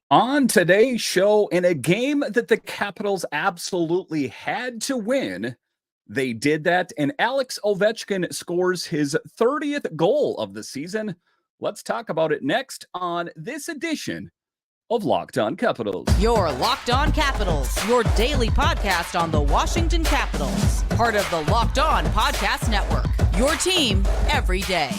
On today's show, in a game that the Capitals absolutely had to win, they did that, and Alex Ovechkin scores his 30th goal of the season. Let's talk about it next on this edition of Locked On Capitals. Your Locked On Capitals, your daily podcast on the Washington Capitals. Part of the Locked On Podcast Network, your team every day.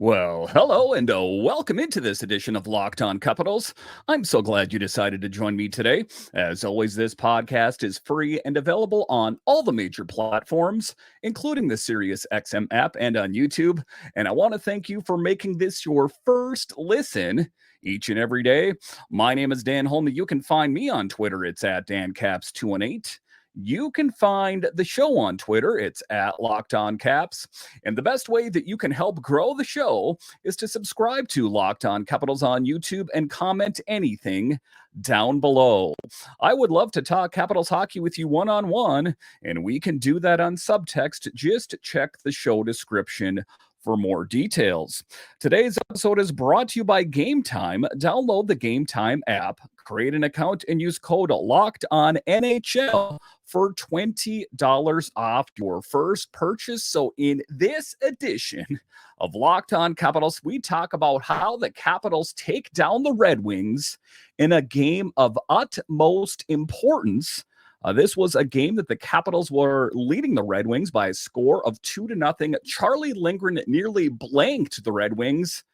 Well, hello and welcome into this edition of Locked On Capitals. I'm so glad you decided to join me today. As always, this podcast is free and available on all the major platforms, including the SiriusXM app and on YouTube. And I want to thank you for making this your first listen each and every day. My name is Dan Holme. You can find me on Twitter. It's at DanCaps218. You can find the show on Twitter. It's at Locked On Caps. And the best way that you can help grow the show is to subscribe to Locked On Capitals on YouTube and comment anything down below. I would love to talk Capitals hockey with you one-on-one, and we can do that on subtext. Just check the show description for more details. Today's episode is brought to you by Game Time. Download the Game Time app, create an account, and use code LOCKEDONNHL for $20 off your first purchase. So in this edition of Locked On Capitals, we talk about how the Capitals take down the Red Wings in a game of utmost importance. This was a game that the Capitals were leading the Red Wings by a score of 2-0. Charlie Lindgren nearly blanked the Red Wings.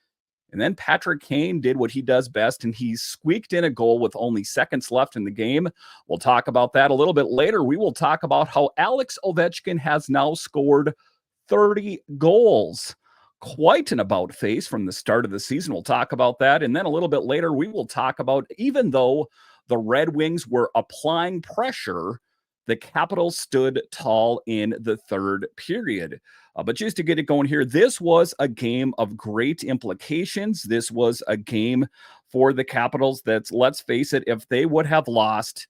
And then Patrick Kane did what he does best, and he squeaked in a goal with only seconds left in the game. We'll talk about that a little bit later. We will talk about how Alex Ovechkin has now scored 30 goals. Quite an about face from the start of the season. We'll talk about that. And then a little bit later, we will talk about, even though the Red Wings were applying pressure, the Capitals stood tall in the third period. But just to get it going here, this was a game of great implications. This was a game for the Capitals that, let's face it, if they would have lost,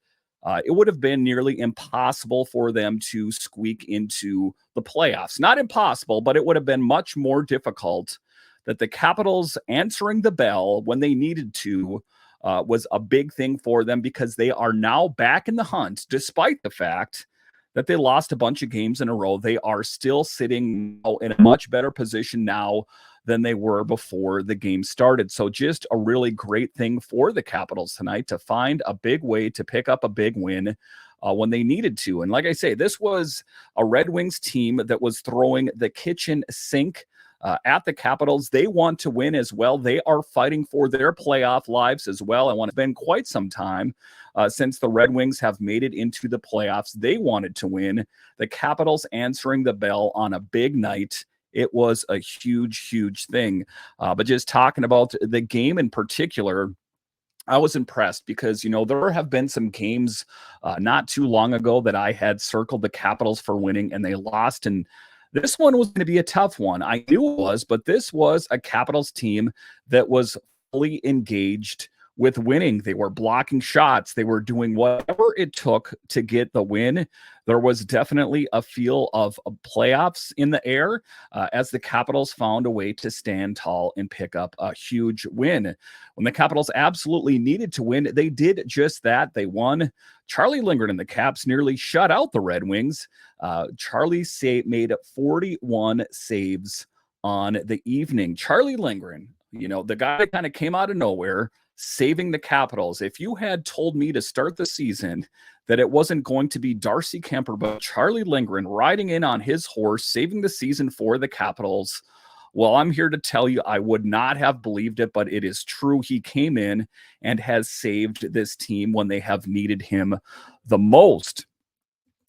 it would have been nearly impossible for them to squeak into the playoffs. Not impossible, but it would have been much more difficult. That the Capitals answering the bell when they needed to was a big thing for them, because they are now back in the hunt, despite the fact that they lost a bunch of games in a row. They are still sitting in a much better position now than they were before the game started. So just a really great thing for the Capitals tonight to find a big way to pick up a big win when they needed to. And like I say, this was a Red Wings team that was throwing the kitchen sink at the Capitals. They want to win as well. They are fighting for their playoff lives as well. I want to spend quite some time since the Red Wings have made it into the playoffs. They wanted to win. The Capitals answering the bell on a big night. It was a huge, huge thing. But just talking about the game in particular, I was impressed because, there have been some games not too long ago that I had circled the Capitals for winning and they lost. And this one was going to be a tough one. I knew it was, but this was a Capitals team that was fully engaged with winning. They were blocking shots. They were doing whatever it took to get the win. There was definitely a feel of playoffs in the air as the Capitals found a way to stand tall and pick up a huge win. When the Capitals absolutely needed to win, they did just that. They won. Charlie Lindgren and the Caps nearly shut out the Red Wings. Charlie made 41 saves on the evening. Charlie Lindgren, the guy that kind of came out of nowhere, saving the Capitals. If you had told me to start the season that it wasn't going to be Darcy Kemper, but Charlie Lindgren riding in on his horse, saving the season for the Capitals, well, I'm here to tell you I would not have believed it, but it is true. He came in and has saved this team when they have needed him the most.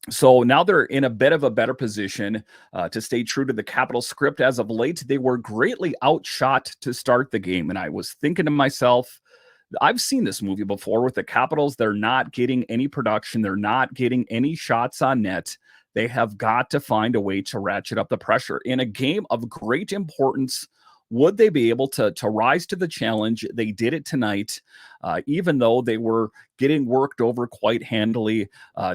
So now they're in a bit of a better position to stay true to the Capitals script. As of late, they were greatly outshot to start the game. And I was thinking to myself, I've seen this movie before with the Capitals. They're not getting any production. They're not getting any shots on net. They have got to find a way to ratchet up the pressure. In a game of great importance, Would they be able to rise to the challenge? They did it tonight, even though they were getting worked over quite handily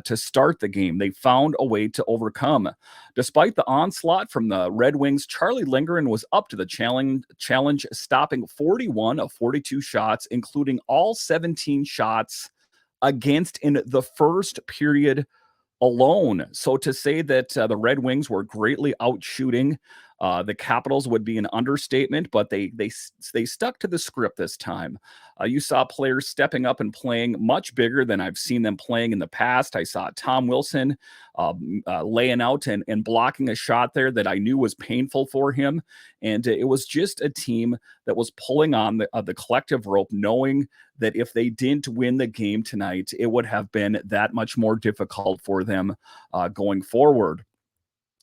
to start the game. They found a way to overcome. Despite the onslaught from the Red Wings, Charlie Lindgren was up to the challenge, stopping 41 of 42 shots, including all 17 shots against in the first period alone. So to say that the Red Wings were greatly outshooting the Capitals would be an understatement, but they stuck to the script this time. You saw players stepping up and playing much bigger than I've seen them playing in the past. I saw Tom Wilson laying out and blocking a shot there that I knew was painful for him. And it was just a team that was pulling on the collective rope, knowing that if they didn't win the game tonight, it would have been that much more difficult for them going forward.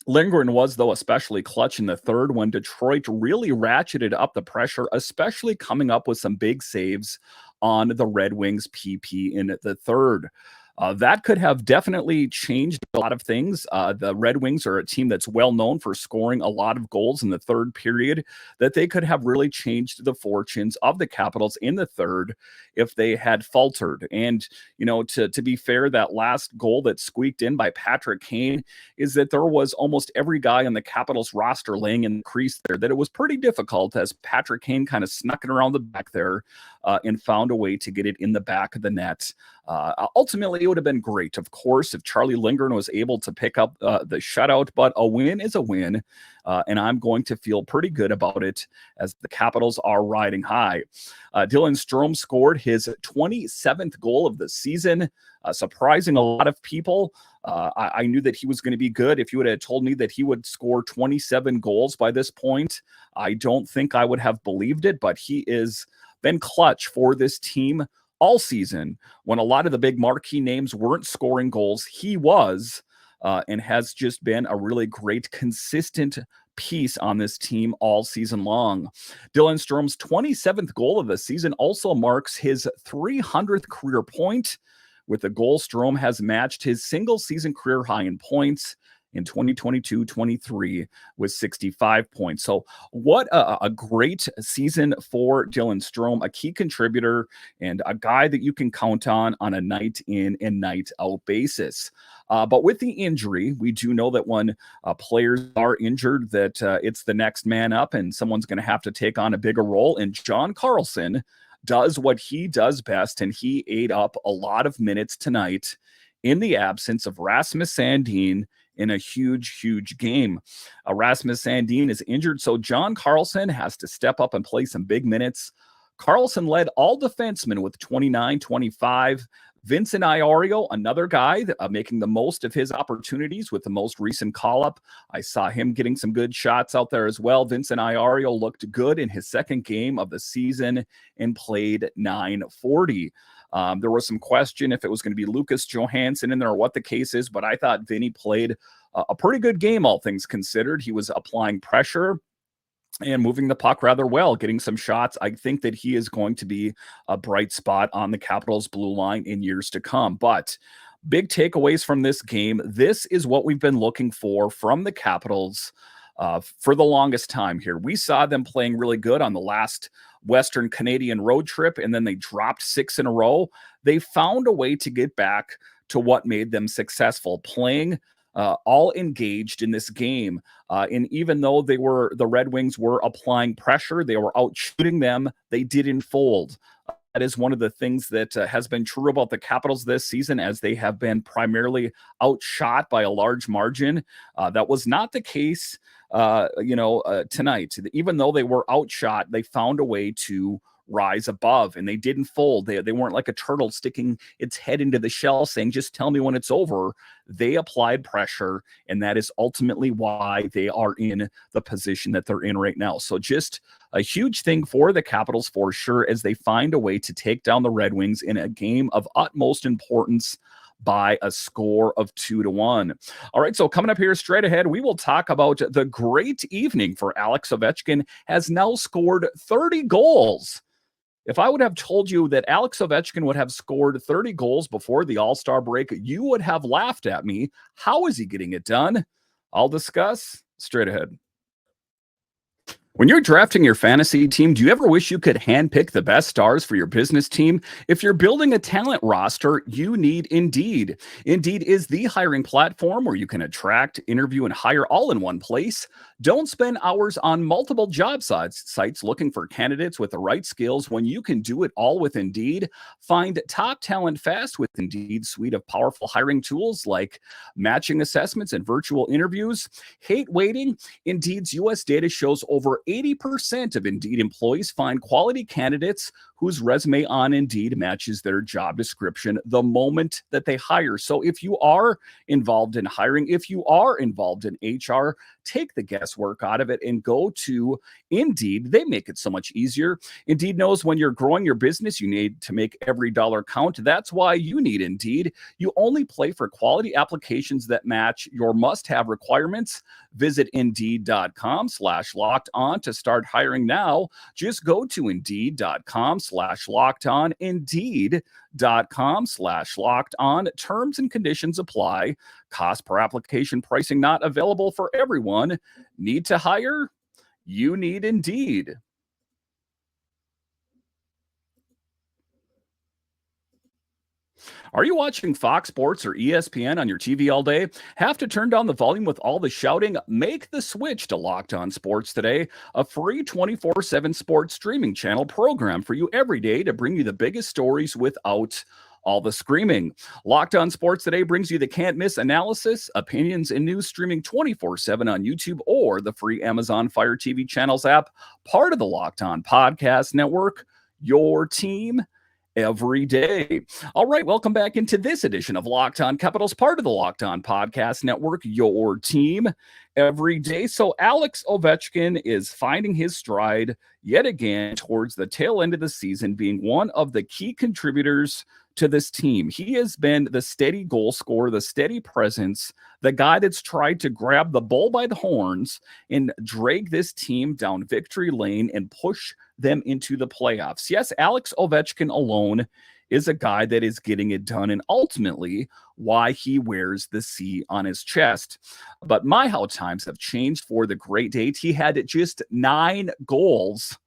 Lindgren was, though, especially clutch in the third when Detroit really ratcheted up the pressure, especially coming up with some big saves on the Red Wings PP in the third. That could have definitely changed a lot of things. The Red Wings are a team that's well known for scoring a lot of goals in the third period, that they could have really changed the fortunes of the Capitals in the third if they had faltered. And, you know, to be fair, that last goal that squeaked in by Patrick Kane is that there was almost every guy on the Capitals roster laying in the crease there, that it was pretty difficult as Patrick Kane kind of snuck it around the back there and found a way to get it in the back of the net. Ultimately, it would have been great, of course, if Charlie Lindgren was able to pick up the shutout, but a win is a win, and I'm going to feel pretty good about it as the Capitals are riding high. Dylan Strome scored his 27th goal of the season, surprising a lot of people. I knew that he was going to be good. If you would have told me that he would score 27 goals by this point, I don't think I would have believed it, but he is been clutch for this team all season. When a lot of the big marquee names weren't scoring goals, he was, and has just been a really great, consistent piece on this team all season long. Dylan Strome's 27th goal of the season also marks his 300th career point. With the goal, Strome has matched his single season career high in points in 2022-23 with 65 points. So what a great season for Dylan Strome, a key contributor and a guy that you can count on a night in and night out basis. But with the injury, we do know that when players are injured, that it's the next man up and someone's going to have to take on a bigger role. And John Carlson does what he does best, and he ate up a lot of minutes tonight in the absence of Rasmus Sandin in a huge game. Rasmus Sandin is injured, so John Carlson has to step up and play some big minutes. Carlson led all defensemen with 29-25. Vincent Iorio, another guy making the most of his opportunities with the most recent call-up. I saw him getting some good shots out there as well. Vincent Iorio looked good in his second game of the season and played .940. There was some question if it was going to be Lucas Johansson in there or what the case is, but I thought Vinny played a pretty good game, all things considered. He was applying pressure and moving the puck rather well, getting some shots. I think that he is going to be a bright spot on the Capitals' blue line in years to come. But big takeaways from this game. This is what we've been looking for from the Capitals for the longest time here. We saw them playing really good on the last Western Canadian road trip, and then they dropped 6 in a row. They found a way to get back to what made them successful, playing all engaged in this game. And even though the Red Wings were applying pressure, they were out shooting them, they didn't fold. That is one of the things that has been true about the Capitals this season, as they have been primarily outshot by a large margin. That was not the case, tonight. Even though they were outshot, they found a way to rise above, and they didn't fold. They weren't like a turtle sticking its head into the shell saying, just tell me when it's over. They applied pressure, and that is ultimately why they are in the position that they're in right now. So just a huge thing for the Capitals for sure, as they find a way to take down the Red Wings in a game of utmost importance by a score of 2-1. All right, so coming up here straight ahead, we will talk about the great evening for Alex Ovechkin, has now scored 30 goals. If I would have told you that Alex Ovechkin would have scored 30 goals before the All-Star break, you would have laughed at me. How is he getting it done? I'll discuss straight ahead. When you're drafting your fantasy team, do you ever wish you could handpick the best stars for your business team? If you're building a talent roster, you need Indeed. Indeed is the hiring platform where you can attract, interview, and hire all in one place. Don't spend hours on multiple job sites looking for candidates with the right skills when you can do it all with Indeed. Find top talent fast with Indeed's suite of powerful hiring tools like matching assessments and virtual interviews. Hate waiting? Indeed's US data shows over 80% of Indeed employees find quality candidates whose resume on Indeed matches their job description the moment that they hire. So if you are involved in hiring, if you are involved in HR, take the guesswork out of it and go to Indeed. They make it so much easier. Indeed knows when you're growing your business, you need to make every dollar count. That's why you need Indeed. You only play for quality applications that match your must-have requirements. Visit Indeed.com/locked on to start hiring now. Just go to Indeed.com/locked on. Indeed.com/locked on. Terms and conditions apply. Cost per application pricing not available for everyone. Need to hire? You need Indeed. Are you watching Fox Sports or ESPN on your TV all day? Have to turn down the volume with all the shouting? Make the switch to Locked On Sports today, a free 24/7 sports streaming channel program for you every day to bring you the biggest stories without all the screaming. Locked On Sports Today brings you the can't miss analysis, opinions, and news streaming 24/7 on YouTube or the free Amazon Fire TV channels app, part of the Locked On Podcast Network, your team every day. All right, welcome back into this edition of Locked On Capitals, part of the Locked On Podcast Network, your team every day. So Alex Ovechkin is finding his stride yet again towards the tail end of the season, being one of the key contributors to this team. He has been the steady goal scorer, the steady presence, the guy that's tried to grab the bull by the horns and drag this team down victory lane and push them into the playoffs. Yes, Alex Ovechkin alone is a guy that is getting it done, and ultimately why he wears the C on his chest. But my how times have changed for the great date. He had just 9 goals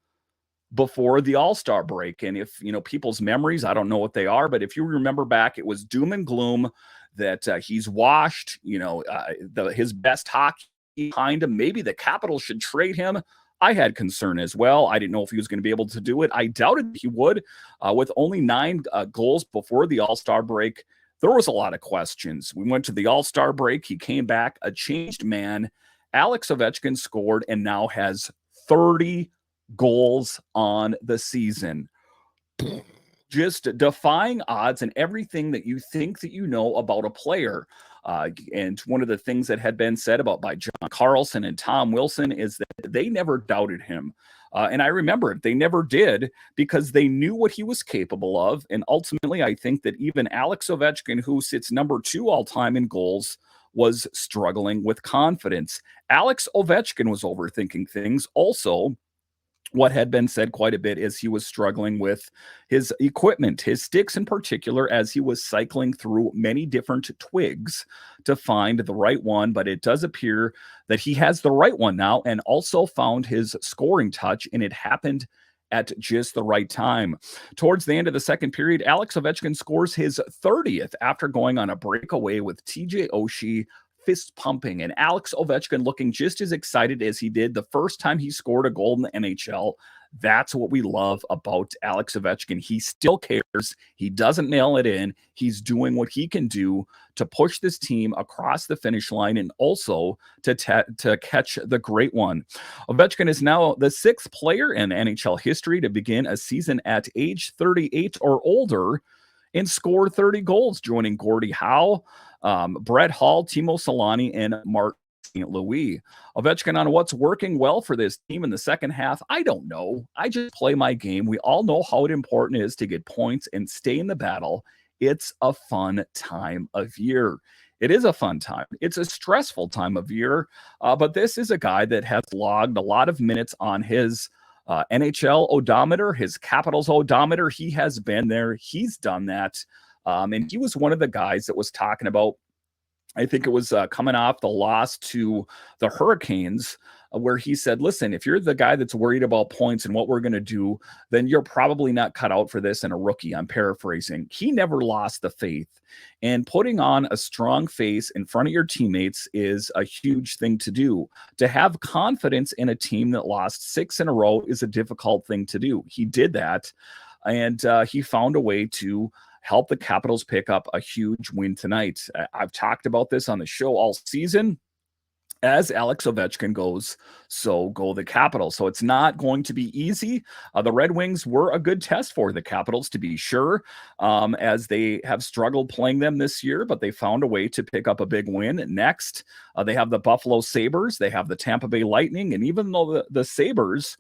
before the All-Star break. And if, people's memories, I don't know what they are, but if you remember back, it was doom and gloom that he's washed, his best hockey behind him. Maybe the Capitals should trade him. I had concern as well. I didn't know if he was going to be able to do it. I doubted he would. With only 9 goals before the All-Star break, there was a lot of questions. We went to the All-Star break. He came back a changed man. Alex Ovechkin scored and now has 30 goals on the season. Just defying odds and everything that you think that you know about a player. And one of the things that had been said by John Carlson and Tom Wilson is that they never doubted him. And I remember it. They never did because they knew what he was capable of. And ultimately, I think that even Alex Ovechkin, who sits number 2 all time in goals, was struggling with confidence. Alex Ovechkin was overthinking things. Also, what had been said quite a bit is he was struggling with his equipment, his sticks in particular, as he was cycling through many different twigs to find the right one. But it does appear that he has the right one now and also found his scoring touch, and it happened at just the right time. Towards the end of the second period, Alex Ovechkin scores his 30th after going on a breakaway with TJ Oshie, fist pumping, and Alex Ovechkin looking just as excited as he did the first time he scored a goal in the NHL. That's what we love about Alex Ovechkin. He still cares. He doesn't mail it in. He's doing what he can do to push this team across the finish line and also to catch the great one. Ovechkin is now the 6th player in NHL history to begin a season at age 38 or older and score 30 goals, joining Gordie Howe, Brett Hall, Timo Solani, and Mark St. Louis. Ovechkin on what's working well for this team in the second half, I don't know. I just play my game. We all know how important it is to get points and stay in the battle. It's a fun time of year. It is a fun time. It's a stressful time of year, but this is a guy that has logged a lot of minutes on his NHL odometer, his Capitals odometer. He has been there. He's done that. And he was one of the guys that was talking about, I think it was coming off the loss to the Hurricanes where he said, listen, if you're the guy that's worried about points and what we're going to do, then you're probably not cut out for this. And a rookie, I'm paraphrasing, he never lost the faith. And putting on a strong face in front of your teammates is a huge thing to do. To have confidence in a team that lost 6 in a row is a difficult thing to do. He did that, and he found a way to help the Capitals pick up a huge win tonight. I've talked about this on the show all season. As Alex Ovechkin goes, so go the Capitals. So it's not going to be easy. The Red Wings were a good test for the Capitals, to be sure, as they have struggled playing them this year, but they found a way to pick up a big win. Next, they have the Buffalo Sabres. They have the Tampa Bay Lightning. And even though the Sabres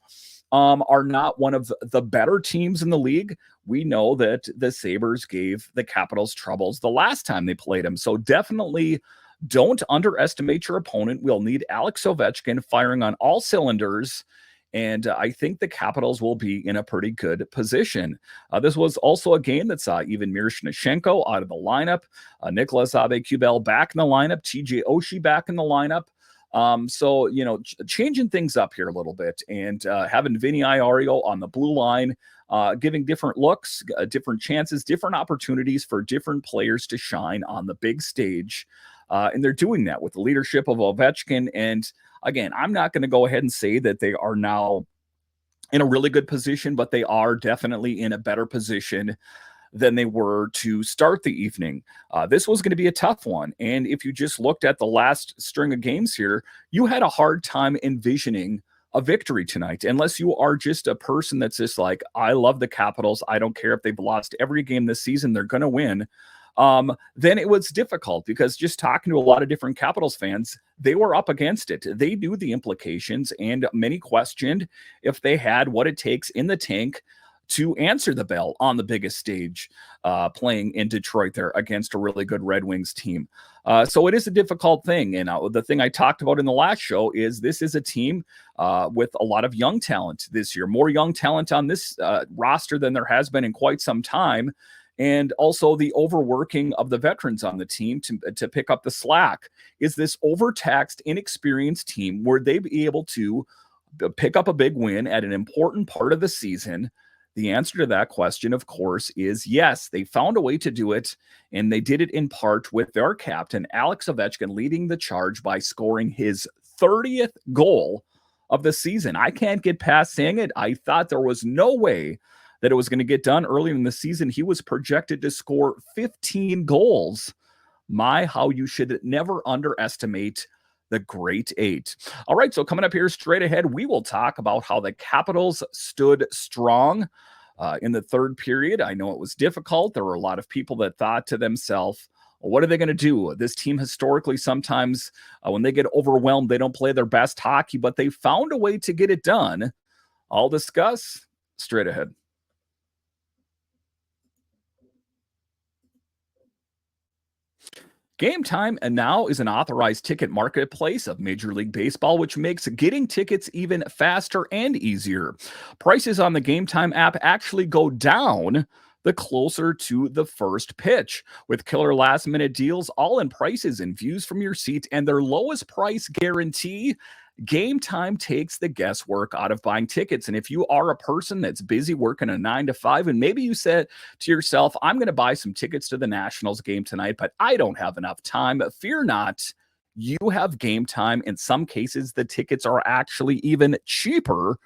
are not one of the better teams in the league, we know that the Sabres gave the Capitals troubles the last time they played them. So definitely don't underestimate your opponent. We'll need Alex Ovechkin firing on all cylinders, and I think the Capitals will be in a pretty good position. This was also a game that saw even Miroshnichenko out of the lineup, Nicolas Aube-Kubel back in the lineup, TJ Oshie back in the lineup. So, changing things up here a little bit, and having Vinny Iorio on the blue line, giving different looks, different chances, different opportunities for different players to shine on the big stage. And they're doing that with the leadership of Ovechkin. And again, I'm not going to go ahead and say that they are now in a really good position, but they are definitely in a better position than they were to start the evening. This was going to be a tough one. And if you just looked at the last string of games here, you had a hard time envisioning a victory tonight, unless you are just a person that's just like, I love the Capitals. I don't care if they've lost every game this season, they're going to win. Then it was difficult, because just talking to a lot of different Capitals fans, they were up against it. They knew the implications, and many questioned if they had what it takes in the tank to answer the bell on the biggest stage, playing in Detroit there against a really good Red Wings team. So it is a difficult thing. And the thing I talked about in the last show is this is a team with a lot of young talent this year, more young talent on this roster than there has been in quite some time. And also the overworking of the veterans on the team to pick up the slack. Is this overtaxed, inexperienced team, where they be able to pick up a big win at an important part of the season? The answer to that question, of course, is yes. They found a way to do it, and they did it in part with their captain, Alex Ovechkin, leading the charge by scoring his 30th goal of the season. I can't get past saying it. I thought there was no way that it was going to get done earlier in the season. He was projected to score 15 goals. My, how you should never underestimate the great 8. All right, so coming up here straight ahead, we will talk about how the Capitals stood strong in the third period. I know it was difficult. There were a lot of people that thought to themselves, what are they going to do? This team historically, sometimes when they get overwhelmed, they don't play their best hockey, but they found a way to get it done. I'll discuss straight ahead. Game Time and now is an authorized ticket marketplace of Major League Baseball, which makes getting tickets even faster and easier. Prices on the Game Time app actually go down the closer to the first pitch, with killer last-minute deals, all-in prices and views from your seat, and their lowest price guarantee. Game Time takes the guesswork out of buying tickets. And if you are a person that's busy working a 9-to-5, and maybe you said to yourself, I'm going to buy some tickets to the Nationals game tonight, but I don't have enough time, fear not. You have Game Time. In some cases, the tickets are actually even cheaper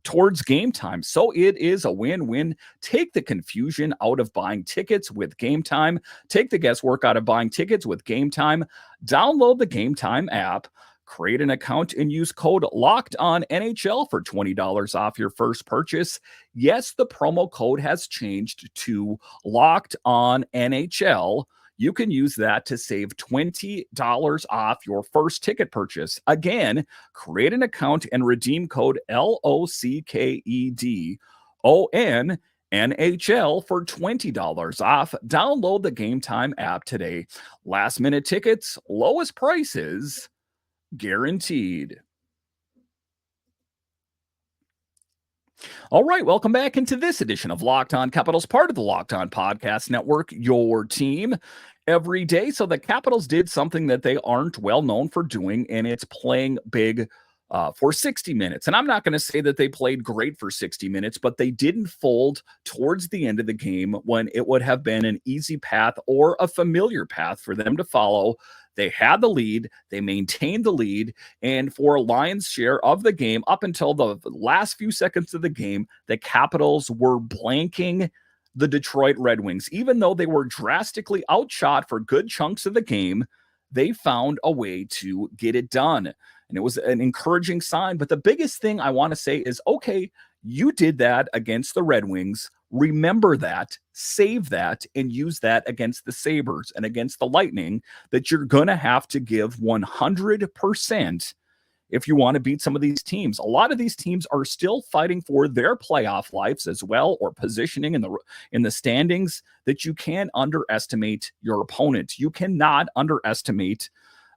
towards Game Time. So it is a win-win. Take the confusion out of buying tickets with Game Time. Take the guesswork out of buying tickets with Game Time. Download the Game Time app. Create an account and use code LOCKEDONNHL for $20 off your first purchase. Yes, the promo code has changed to LOCKEDONNHL. You can use that to save $20 off your first ticket purchase. Again, create an account and redeem code LOCKEDONNHL for $20 off. Download the Game Time app today. Last minute tickets, lowest prices, guaranteed. All right, welcome back into this edition of Locked On Capitals, part of the Locked On Podcast Network, your team every day. So the Capitals did something that they aren't well known for doing, and it's playing big for 60 minutes. And I'm not going to say that they played great for 60 minutes, but they didn't fold towards the end of the game when it would have been an easy path or a familiar path for them to follow. They had the lead, they maintained the lead, and for a lion's share of the game, up until the last few seconds of the game, the Capitals were blanking the Detroit Red Wings. Even though they were drastically outshot for good chunks of the game, they found a way to get it done. And it was an encouraging sign. But the biggest thing I want to say is, okay, you did that against the Red Wings. Remember that, save that, and use that against the Sabres and against the Lightning, that you're going to have to give 100% if you want to beat some of these teams. A lot of these teams are still fighting for their playoff lives as well, or positioning in the standings, that you can't underestimate your opponent. You cannot underestimate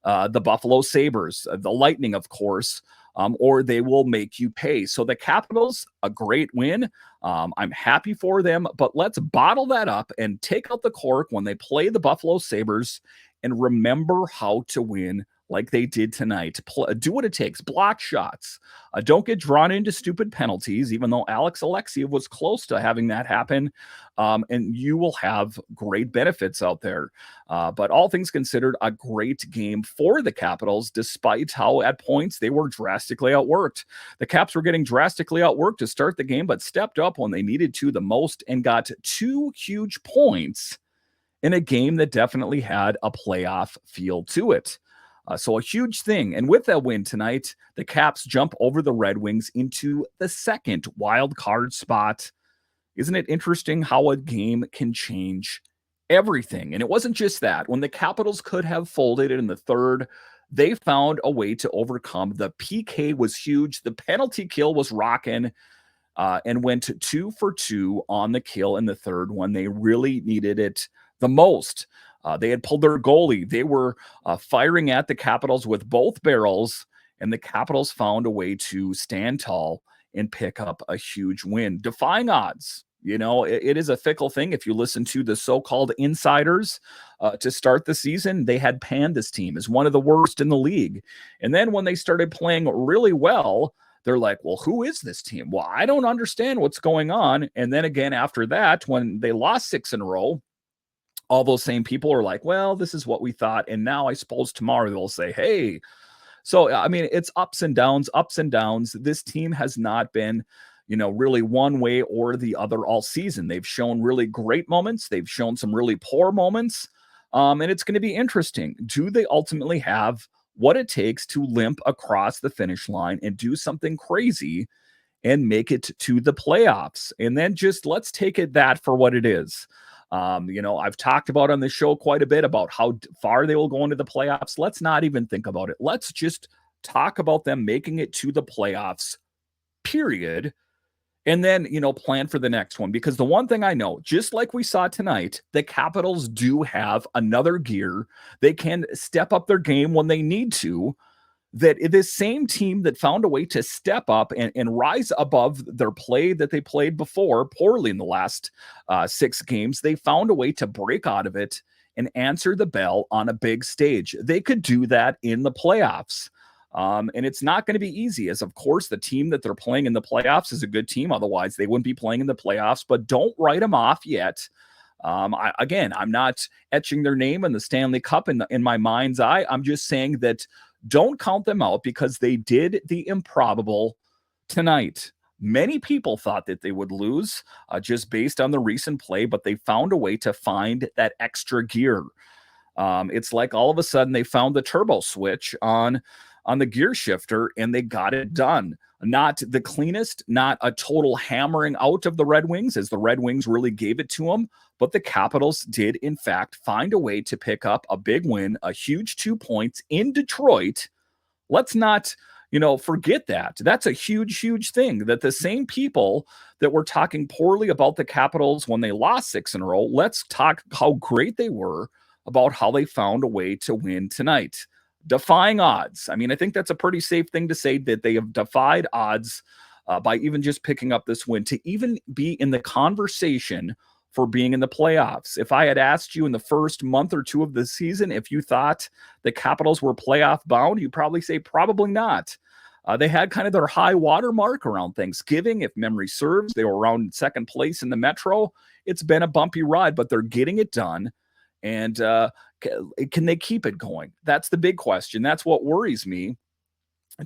the Buffalo Sabres, the Lightning, of course, or they will make you pay. So the Capitals, a great win. I'm happy for them, but let's bottle that up and take out the cork when they play the Buffalo Sabres and remember how to win like they did tonight. Do what it takes. Block shots. Don't get drawn into stupid penalties, even though Alex Alexiev was close to having that happen. And you will have great benefits out there. But all things considered, a great game for the Capitals, despite how at points they were drastically outworked. The Caps were getting drastically outworked to start the game, but stepped up when they needed to the most and got 2 huge points in a game that definitely had a playoff feel to it. So a huge thing. And with that win tonight, the Caps jump over the Red Wings into the second wild card spot. Isn't it interesting how a game can change everything? And it wasn't just that. When the Capitals could have folded in the third, they found a way to overcome. The PK was huge. The penalty kill was rocking, and went 2 for 2 on the kill in the third when they really needed it the most. They had pulled their goalie. They were firing at the Capitals with both barrels, and the Capitals found a way to stand tall and pick up a huge win, defying odds. You know, it is a fickle thing. If you listen to the so-called insiders to start the season, they had panned this team as one of the worst in the league. And then when they started playing really well, they're like, well, who is this team? Well, I don't understand what's going on. And then again, after that, when they lost 6 in a row, all those same people are like, well, this is what we thought. And now I suppose tomorrow they'll say, hey. So, I mean, it's ups and downs, ups and downs. This team has not been, really one way or the other all season. They've shown really great moments. They've shown some really poor moments. And it's going to be interesting. Do they ultimately have what it takes to limp across the finish line and do something crazy and make it to the playoffs? And then just let's take it that for what it is. I've talked about on the show quite a bit about how far they will go into the playoffs. Let's not even think about it. Let's just talk about them making it to the playoffs, period. And then, plan for the next one. Because the one thing I know, just like we saw tonight, the Capitals do have another gear. They can step up their game when they need to. That this same team that found a way to step up and rise above their play that they played before poorly in the last 6 games, they found a way to break out of it and answer the bell on a big stage. They could do that in the playoffs. And it's not going to be easy, as of course the team that they're playing in the playoffs is a good team. Otherwise, they wouldn't be playing in the playoffs, but don't write them off yet. I'm not etching their name in the Stanley Cup in my mind's eye. I'm just saying that don't count them out, because they did the improbable tonight. Many people thought that they would lose just based on the recent play, but they found a way to find that extra gear. It's like all of a sudden they found the turbo switch on the gear shifter and they got it done. Not the cleanest, not a total hammering out of the Red Wings, as the Red Wings really gave it to them. But the Capitals did, in fact, find a way to pick up a big win, a huge 2 points in Detroit. Let's not, forget that. That's a huge, huge thing, that the same people that were talking poorly about the Capitals when they lost 6 in a row, let's talk how great they were about how they found a way to win tonight. Defying odds. I mean, I think that's a pretty safe thing to say, that they have defied odds by even just picking up this win to even be in the conversation for being in the playoffs. If I had asked you in the first month or 2 of the season if you thought the Capitals were playoff bound, you'd probably say probably not. They had kind of their high water mark around Thanksgiving. If memory serves, they were around second place in the Metro. It's been a bumpy ride, but they're getting it done. And can they keep it going? That's the big question. That's what worries me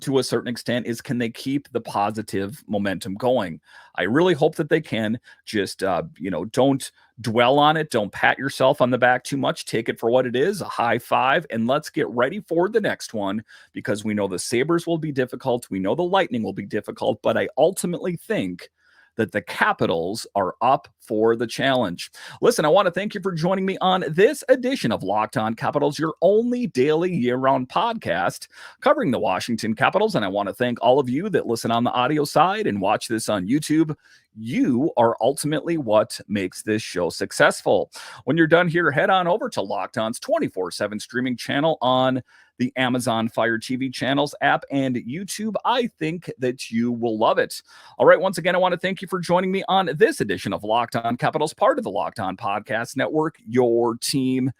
to a certain extent, is can they keep the positive momentum going? I really hope that they can. Just don't dwell on it. Don't pat yourself on the back too much. Take it for what it is, a high five, and let's get ready for the next one, because we know the Sabres will be difficult. We know the Lightning will be difficult, but I ultimately think that the Capitals are up for the challenge. Listen, I want to thank you for joining me on this edition of Locked On Capitals, your only daily year-round podcast covering the Washington Capitals. And I want to thank all of you that listen on the audio side and watch this on YouTube. You are ultimately what makes this show successful. When you're done here, head on over to Locked On's 24/7 streaming channel on the Amazon Fire TV channels app and YouTube. I think that you will love it. All right. Once again, I want to thank you for joining me on this edition of Locked On Capitals, part of the Locked On Podcast Network, your team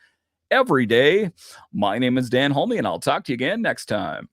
every day. My name is Dan Holme, and I'll talk to you again next time.